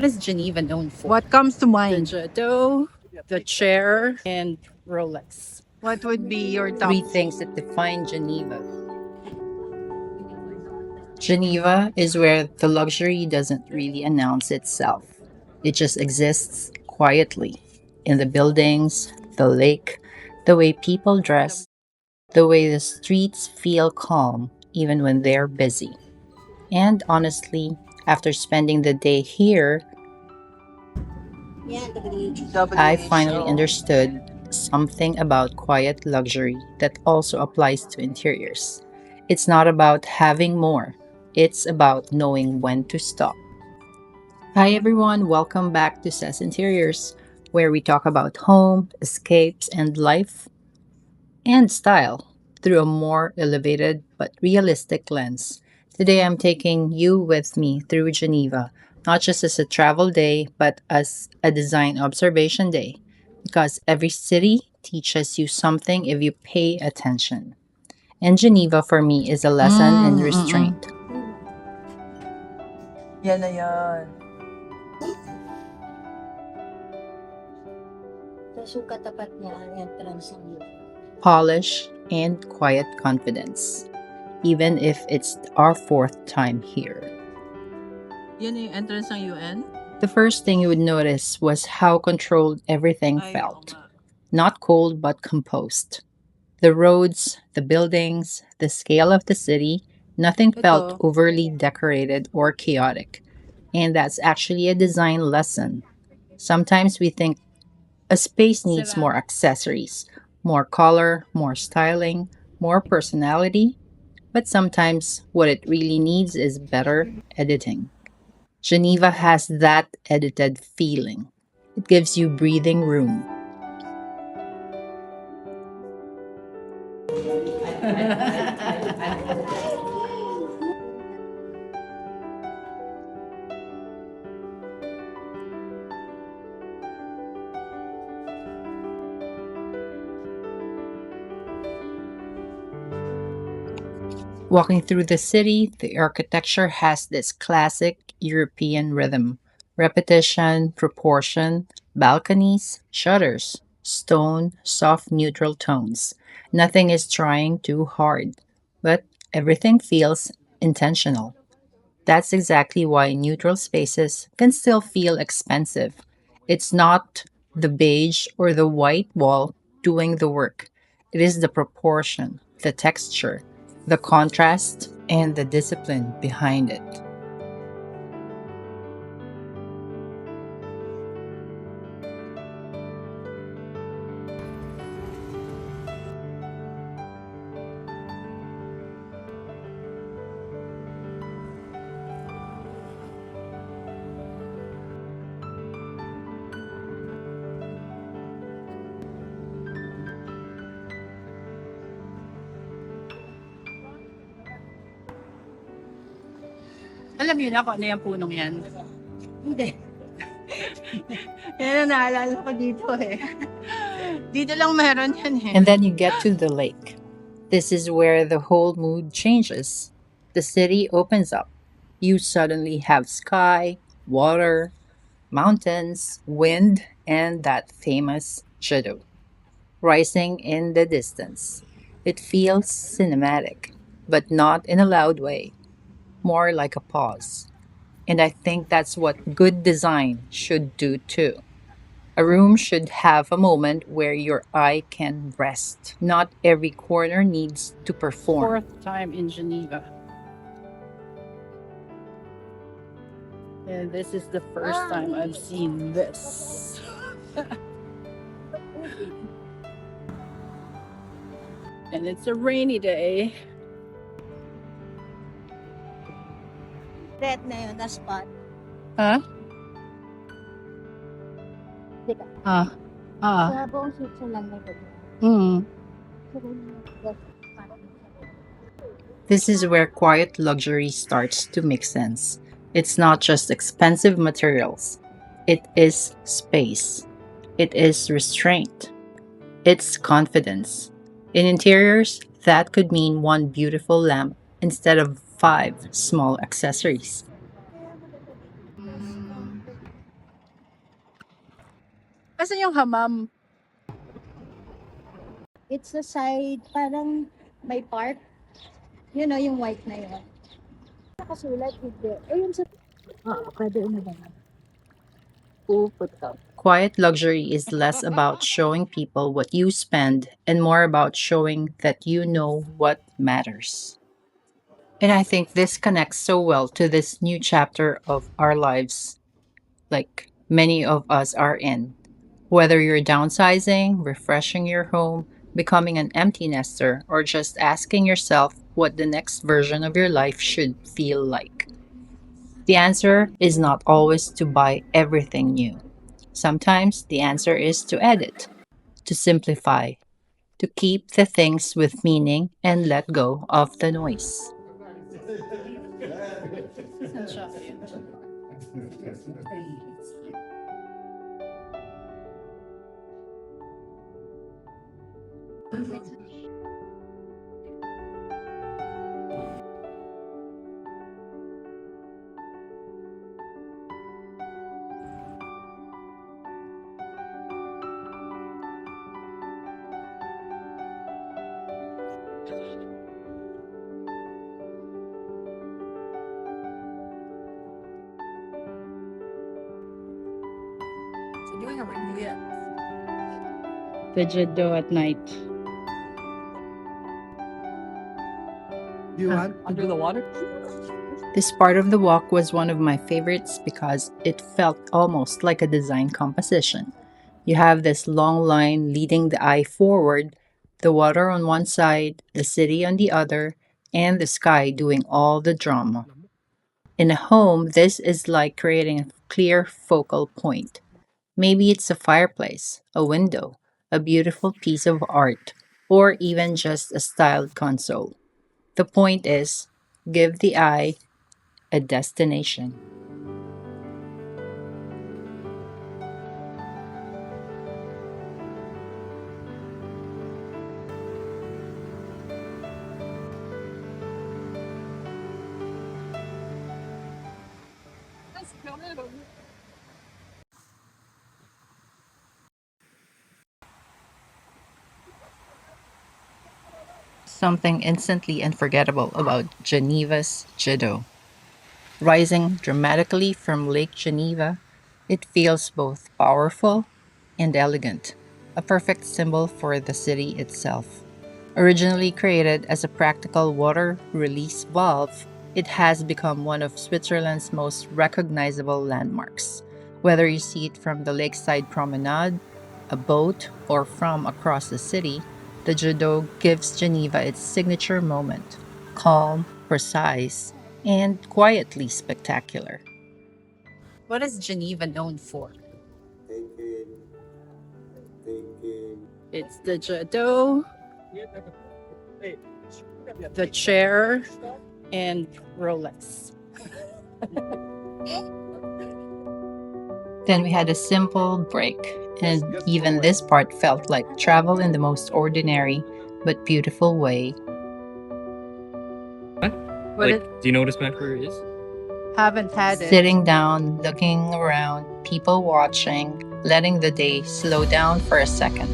What is Geneva known for? What comes to The mind? Jado, the chair, and Rolex. What would be your top? Three things that define Geneva. Geneva is where the luxury doesn't really announce itself. It just exists quietly in the buildings, the lake, the way people dress, the way the streets feel calm even when they're busy. And honestly, after spending the day here, I finally WHO. understood something about quiet luxury that also applies to interiors. It's not about having more, it's about knowing when to stop. Hi everyone, welcome back to Says Interiors, where we talk about home, escapes, and life and style through a more elevated but realistic lens. Today I'm taking you with me through Geneva, not just as a travel day, but as a design observation day, because every city teaches you something if you pay attention. And Geneva for me is a lesson in Mm. restraint. Yan na yan. Tapos yung katapat niya, ang entrance ng Polish, and quiet confidence, even if it's our fourth time here. Yan yung entrance ng UN? The first thing you would notice was how controlled everything Ay, oo felt. nga. Not cold, but composed. The roads, the buildings, the scale of the city, nothing felt Ito. overly decorated or chaotic. And that's actually a design lesson. Sometimes we think a space needs more accessories, more color, more styling, more personality, but sometimes what it really needs is better editing. Geneva has that edited feeling. It gives you breathing room. Walking through the city, the architecture has this classic European rhythm: repetition, proportion, balconies, shutters, stone, soft neutral tones. Nothing is trying too hard, but everything feels intentional. That's exactly why neutral spaces can still feel expensive. It's not the beige or the white wall doing the work, it is the proportion, the texture, the contrast, and the discipline behind it. Alam niyo na kung ano yung punong yan? Hindi. Yan ang naalala ko dito eh. Dito lang meron yan eh. And then you get to the lake. This is where the whole mood changes. The city opens up. You suddenly have sky, water, mountains, wind, and that famous shadow rising in the distance. It feels cinematic, but not in a loud way, more like a pause. And I think that's what good design should do too. A room should have a moment where your eye can rest. Not every corner needs to perform. Fourth time in Geneva. And this is the first time I've seen this. And it's a rainy day. Red na yun, na spot. Huh? Teka, Ah. Ah. sa buong Switzerland na ito. Hmm. This is where quiet luxury starts to make sense. It's not just expensive materials, it is space, it is restraint, it's confidence. In interiors, that could mean one beautiful lamp instead of five small accessories. Asan yung hamam? It's the side, parang may park. You know, yung white na yun. Nakasulat, hindi. Yung sa... Oo, pwede na ba? Quiet luxury is less about showing people what you spend and more about showing that you know what matters. And I think this connects so well to this new chapter of our lives, like many of us are in. Whether you're downsizing, refreshing your home, becoming an empty nester, or just asking yourself what the next version of your life should feel like. The answer is not always to buy everything new. Sometimes the answer is to edit, to simplify, to keep the things with meaning and let go of the noise. The Jado at night. Do you want under the water? This part of the walk was one of my favorites because it felt almost like a design composition. You have this long line leading the eye forward, the water on one side, the city on the other, and the sky doing all the drama. In a home, this is like creating a clear focal point. Maybe it's a fireplace, a window, a beautiful piece of art, or even just a styled console. The point is, give the eye a destination. Something instantly unforgettable about Geneva's Jido. Rising dramatically from Lake Geneva, it feels both powerful and elegant, a perfect symbol for the city itself. Originally created as a practical water release valve, it has become one of Switzerland's most recognizable landmarks. Whether you see it from the lakeside promenade, a boat, or from across the city, the Judo gives Geneva its signature moment: calm, precise, and quietly spectacular. What is Geneva known for? It's the Judo, the chair, and Rolex. Then we had a simple break, and even this part felt like travel in the most ordinary but beautiful way. What Do you know what a smack burger is? haven't had it. Sitting down, looking around, people watching, letting the day slow down for a second.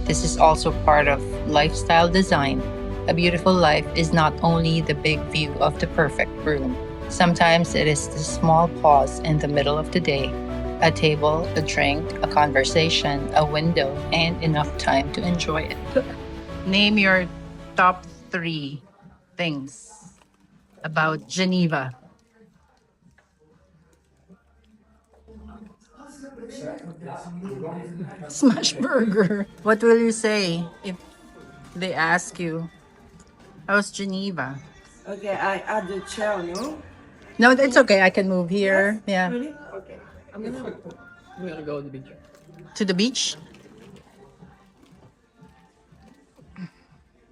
This is also part of lifestyle design. A beautiful life is not only the big view of the perfect room. Sometimes it is the small pause in the middle of the day: a table, a drink, a conversation, a window, and enough time to enjoy it. Name your top 3 things about Geneva. Smash burger. What will you say if they ask you, how's Geneva? Okay, I add the chair, no? No, it's okay. I can move here. Yeah. Really? We're gonna go to the beach. To the beach.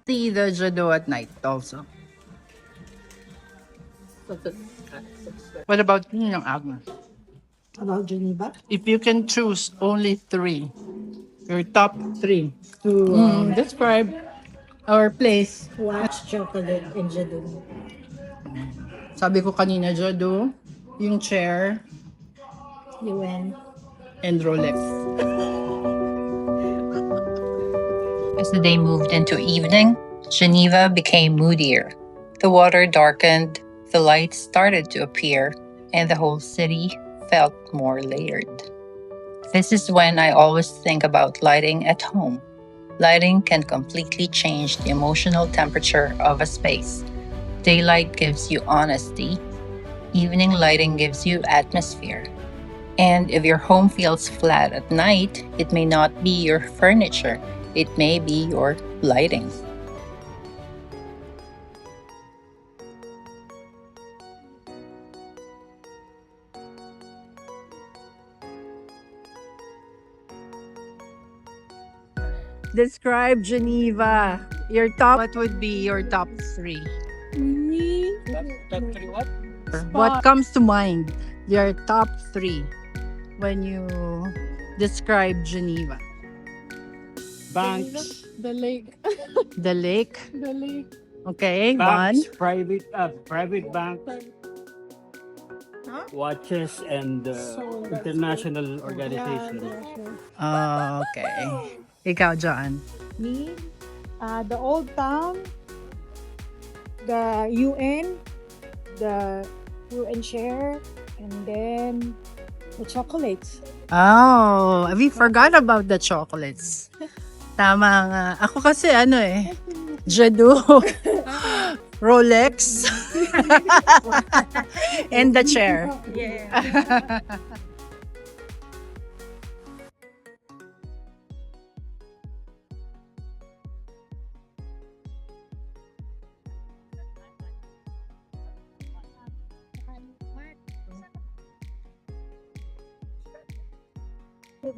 See the Jado at night also. What about you, Agnes? About Geneva? If you can choose only 3, your top 3 to describe our place. Watch chocolate and jado. Sabi ko kanina, Jado, yung chair, UN. and Rolex. As the day moved into evening, Geneva became moodier. The water darkened, the lights started to appear, and the whole city felt more layered. This is when I always think about lighting at home. Lighting can completely change the emotional temperature of a space. Daylight gives you honesty, evening lighting gives you atmosphere. And if your home feels flat at night, it may not be your furniture, it may be your lighting. Describe Geneva. What would be your top three? Top three what? What comes to mind? Your top three when you describe Geneva. Banks, The lake. The lake. The lake. Okay, banks, one. private banks, watches, and international organization. Okay. Ikaw, John. Me, the Old Town, the UN share, and then the chocolates. Oh, we forgot about the chocolates. Tama nga. Ako kasi Jado, Rolex, and the chair. Yeah.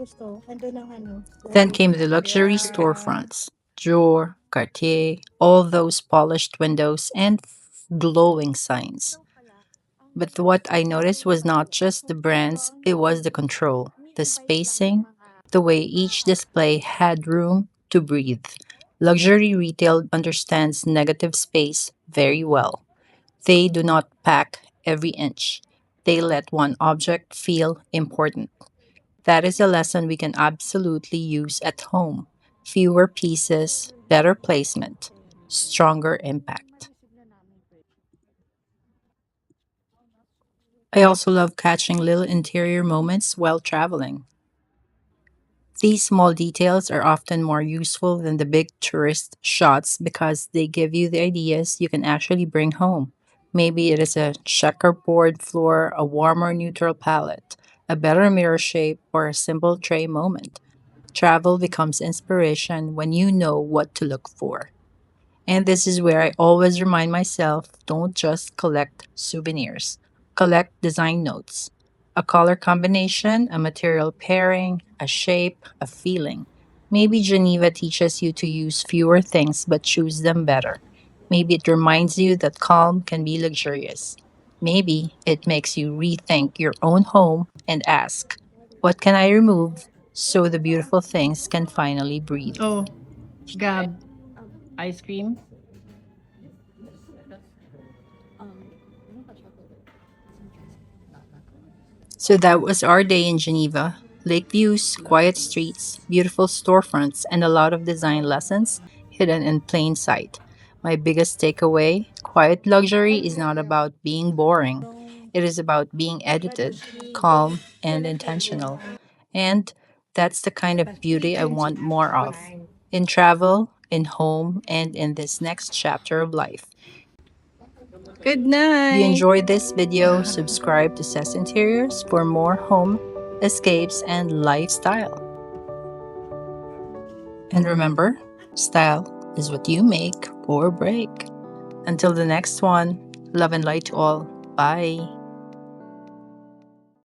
Gusto, ando ng Then came the luxury storefronts Dior, Cartier, all those polished windows and glowing signs. But what I noticed was not just the brands, it was the control, the spacing, the way each display had room to breathe. Luxury retail understands negative space very well. They do not pack every inch, they let one object feel important. That is a lesson we can absolutely use at home. Fewer pieces, better placement, stronger impact. I also love catching little interior moments while traveling. These small details are often more useful than the big tourist shots because they give you the ideas you can actually bring home. Maybe it is a checkerboard floor, a warmer neutral palette, a better mirror shape, or a simple tray moment. Travel becomes inspiration when you know what to look for. And this is where I always remind myself don't just collect souvenirs, collect design notes. A color combination, a material pairing, a shape, a feeling. Maybe Geneva teaches you to use fewer things but choose them better. Maybe it reminds you that calm can be luxurious. Maybe it makes you rethink your own home and ask, what can I remove so the beautiful things can finally breathe? Oh, Gab, ice cream. So that was our day in Geneva. Lake views, quiet streets, beautiful storefronts, and a lot of design lessons hidden in plain sight. My biggest takeaway quiet luxury is not about being boring, it is about being edited, calm, and intentional. And that's the kind of beauty I want more of in travel, in home, and in this next chapter of life. Good If you night. enjoyed this video, subscribe to Sess Interiors for more home escapes and lifestyle. And remember, style is what you make or break. Until the next one, love and light to all. Bye.